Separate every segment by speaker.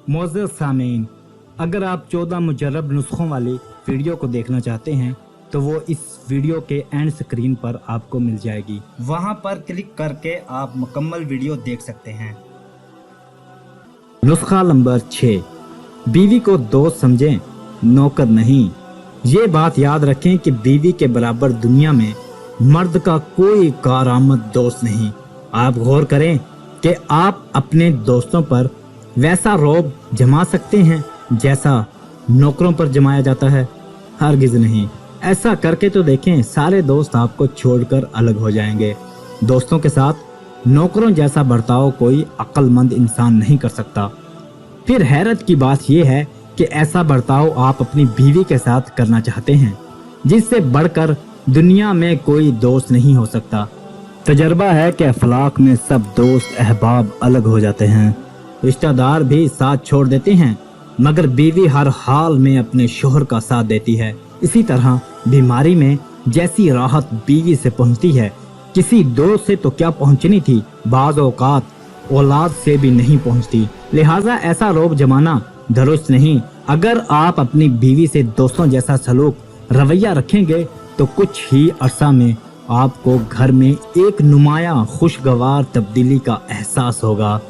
Speaker 1: मोअज़्ज़ज़ सामीन, अगर आप 14 मुजर्रब नुस्खों वाली वीडियो को देखना चाहते हैं तो वो इस वीडियो के एंड स्क्रीन पर आपको मिल जाएगी। वहां पर क्लिक करके आप मुकम्मल वीडियो देख सकते हैं। नुस्खा नंबर 6, बीवी को दोस्त समझें, नौकर नहीं। ये बात याद रखें कि बीवी के बराबर दुनिया में मर्द का कोई कारआमद दोस्त नहीं। आप गौर करें कि आप अपने दोस्तों पर वैसा रौब जमा सकते हैं जैसा नौकरों पर जमाया जाता है? हरगिज नहीं। ऐसा करके तो देखें, सारे दोस्त आपको छोड़कर अलग हो जाएंगे। दोस्तों के साथ नौकरों जैसा बर्ताव कोई अक्लमंद इंसान नहीं कर सकता। फिर हैरत की बात यह है कि ऐसा बर्ताव आप अपनी बीवी के साथ करना चाहते हैं, जिससे बढ़कर दुनिया में कोई दोस्त नहीं हो सकता। तजर्बा है कि अखलाक में सब दोस्त अहबाब अलग हो जाते हैं। रिश्तेदार भी साथ छोड़ देते हैं, मगर बीवी हर हाल में अपने शोहर का साथ देती है। इसी तरह बीमारी में जैसी राहत बीवी से पहुंचती है, किसी दोस्त से तो क्या पहुंचनी थी, बाज़ औकात औलाद से भी नहीं पहुंचती। लिहाजा ऐसा रौब जमाना दुरुस्त नहीं। अगर आप अपनी बीवी से दोस्तों जैसा सलूक रवैया रखेंगे तो कुछ ही अरसा में आपको घर में एक नुमाया खुशगवार तब्दीली का एहसास होगा।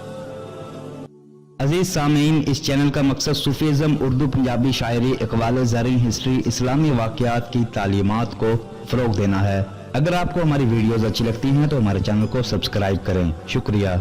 Speaker 2: अजीज सामीन, इस चैनल का मकसद सूफीज़म, उर्दू, पंजाबी शायरी, इक़बाल ज़री, हिस्ट्री, इस्लामी वाक़यात की तालीमात को फ़रोग़ देना है। अगर आपको हमारी वीडियोज़ अच्छी लगती हैं तो हमारे चैनल को सब्सक्राइब करें। शुक्रिया।